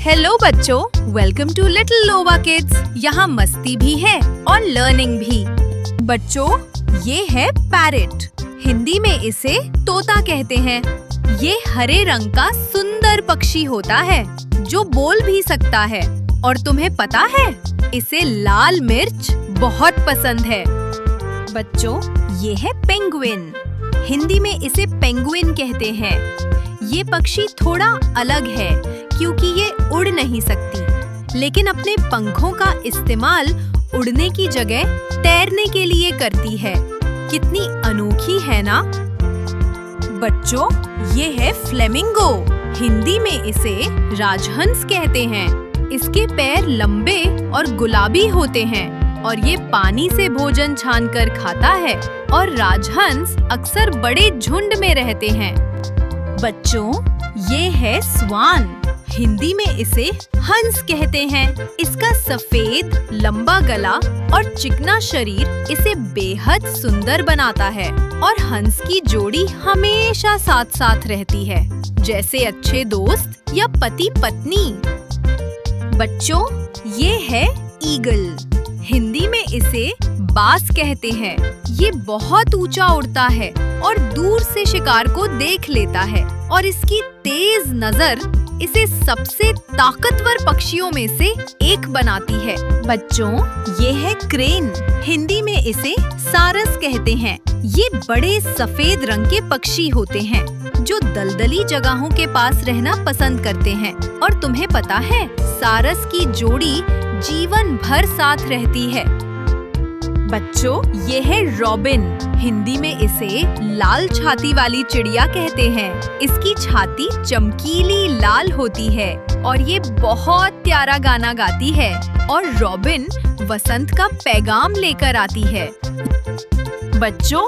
Hello बच्चों, welcome to little Lowa kids. यहाँ मस्ती भी है और लर्निंग भी। बच्चों, ये है पैरेट। हिंदी में इसे तोता कहते हैं। ये हरे रंग का सुंदर पक्षी होता है जो बोल भी सकता है। और तुम्हें पता है, इसे लाल मिर्च बहुत पसंद है। बच्चों, ये है पेंगुइन। हिंदी में इसे पेंगुइन कहते हैं। ये पक्षी थोड़ा अलग है क्योंकि ये उड़ नहीं सकती, लेकिन अपने पंखों का इस्तेमाल उड़ने की जगह तैरने के लिए करती है। कितनी अनोखी है ना? बच्चों, ये है फ्लेमिंगो। हिंदी में इसे राजहंस कहते हैं। इसके पैर लंबे और गुलाबी होते हैं और ये पानी से भोजन छानकर खाता है। और राजहंस अक्सर बड़े झुंड में रहते हैं। बच्चों, ये है स्वान। हिंदी में इसे हंस कहते हैं। इसका सफेद लंबा गला और चिकना शरीर इसे बेहद सुंदर बनाता है। और हंस की जोड़ी हमेशा साथ साथ रहती है, जैसे अच्छे दोस्त या पति पत्नी। बच्चों, ये है ईगल। हिंदी में इसे बाज कहते हैं। ये बहुत ऊंचा उड़ता है और दूर से शिकार को देख लेता है। और इसकी तेज नजर इसे सबसे ताकतवर पक्षियों में से एक बनाती है। बच्चों, ये है क्रेन। हिंदी में इसे सारस कहते हैं। ये बड़े सफेद रंग के पक्षी होते हैं जो दलदली जगहों के पास रहना पसंद करते हैं। और तुम्हें पता है, सारस की जोड़ी जीवन भर साथ रहती है। बच्चों, ये है रॉबिन। हिंदी में इसे लाल छाती वाली चिड़िया कहते हैं। इसकी छाती चमकीली लाल होती है और ये बहुत प्यारा गाना गाती है। और रॉबिन वसंत का पैगाम लेकर आती है। बच्चों,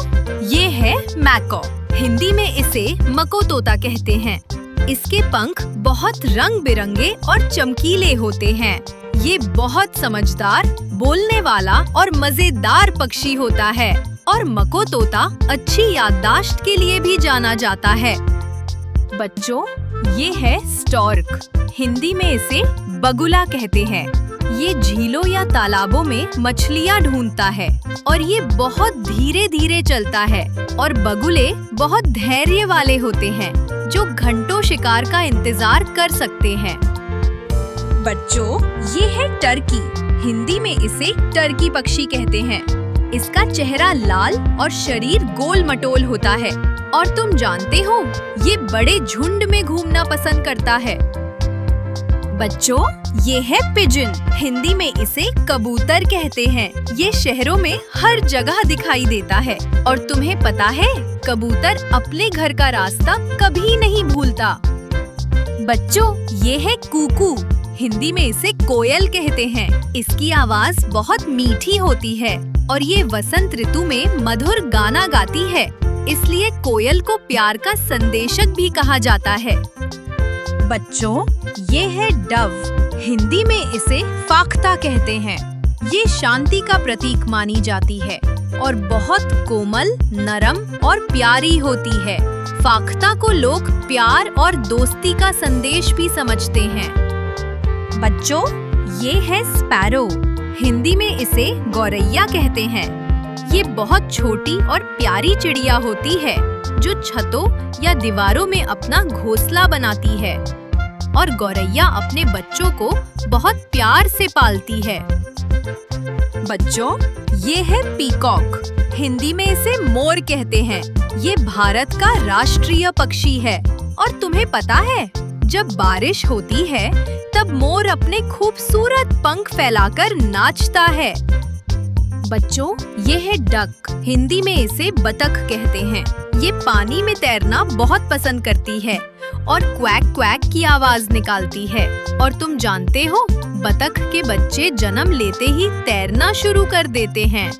ये है मैकॉ। हिंदी में इसे मको तोता कहते हैं। इसके पंख बहुत रंग बिरंगे और चमकीले होते हैं। ये बहुत समझदार, बोलने वाला और मजेदार पक्षी होता है। और मको तोता अच्छी याददाश्त के लिए भी जाना जाता है। बच्चों, ये है स्टॉर्क। हिंदी में इसे बगुला कहते हैं। ये झीलों या तालाबों में मछलियाँ ढूंढता है और ये बहुत धीरे धीरे चलता है। और बगुले बहुत धैर्य वाले होते हैं जो घंटों शिकार का इंतजार कर सकते हैं। बच्चों, ये है टर्की। हिंदी में इसे टर्की पक्षी कहते हैं। इसका चेहरा लाल और शरीर गोल मटोल होता है। और तुम जानते हो, ये बड़े झुंड में घूमना पसंद करता है। बच्चों, ये है पिजन। हिंदी में इसे कबूतर कहते हैं। ये शहरों में हर जगह दिखाई देता है। और तुम्हें पता है, कबूतर अपने घर का रास्ता कभी नहीं भूलता। बच्चों, ये है कूकू। हिंदी में इसे कोयल कहते हैं। इसकी आवाज बहुत मीठी होती है और ये वसंत ऋतु में मधुर गाना गाती है। इसलिए कोयल को प्यार का संदेशक भी कहा जाता है। बच्चों, ये है डव। हिंदी में इसे फाख्ता कहते हैं। ये शांति का प्रतीक मानी जाती है और बहुत कोमल, नरम और प्यारी होती है। फाख्ता को लोग प्यार और दोस्ती का संदेश भी समझते हैं। बच्चों, ये है स्पैरो। हिंदी में इसे गौरैया कहते हैं। ये बहुत छोटी और प्यारी चिड़िया होती है जो छतों या दीवारों में अपना घोंसला बनाती है। और गौरैया अपने बच्चों को बहुत प्यार से पालती है। बच्चों, ये है पीकॉक। हिंदी में इसे मोर कहते हैं। ये भारत का राष्ट्रीय पक्षी है। और तुम्हें पता है, जब बारिश होती है तब मोर अपने खूबसूरत पंख फैलाकर नाचता है। बच्चों, ये है डक। हिंदी में इसे बतख कहते हैं। ये पानी में तैरना बहुत पसंद करती है और क्वैक क्वैक की आवाज निकालती है। और तुम जानते हो, बतख के बच्चे जन्म लेते ही तैरना शुरू कर देते हैं।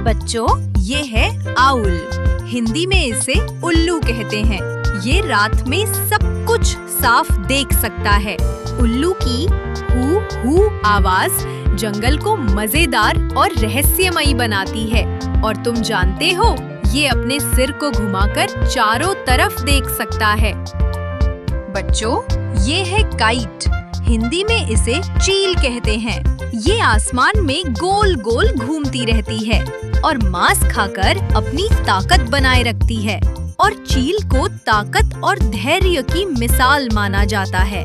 बच्चों, ये है आउल। हिंदी में इसे उल्लू कहते हैं। ये रात में सब कुछ साफ देख सकता है। उल्लू की हू हू आवाज जंगल को मजेदार और रहस्यमयी बनाती है। और तुम जानते हो, ये अपने सिर को घुमाकर चारों तरफ देख सकता है। बच्चों, ये है काइट। हिंदी में इसे चील कहते हैं। ये आसमान में गोल गोल घूमती रहती है और मांस खाकर अपनी ताकत बनाए रखती है और चील को ताकत और धैर्य की मिसाल माना जाता है।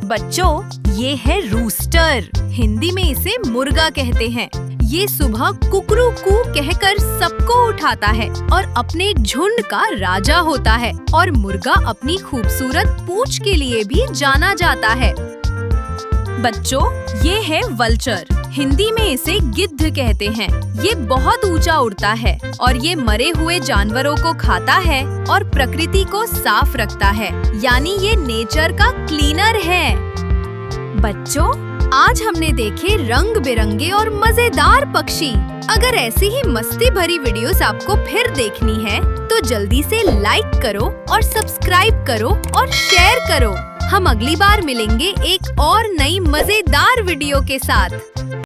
बच्चों, ये है रूस्टर। हिंदी में इसे मुर्गा कहते हैं। ये सुबह कुकरू कू कहकर सबको उठाता है और अपने झुंड का राजा होता है और मुर्गा अपनी खूबसूरत पूंछ के लिए भी जाना जाता है। बच्चों, ये है वल्चर। हिंदी में इसे गिद्ध कहते हैं। ये बहुत ऊंचा उड़ता है और ये मरे हुए जानवरों को खाता है और प्रकृति को साफ रखता है, यानी ये नेचर का क्लीनर है। बच्चों, आज हमने देखे रंग बिरंगे और मजेदार पक्षी। अगर ऐसी ही मस्ती भरी वीडियोस आपको फिर देखनी है तो जल्दी से लाइक करो और सब्सक्राइब करो और शेयर करो। हम अगली बार मिलेंगे एक और नई मजेदार वीडियो के साथ।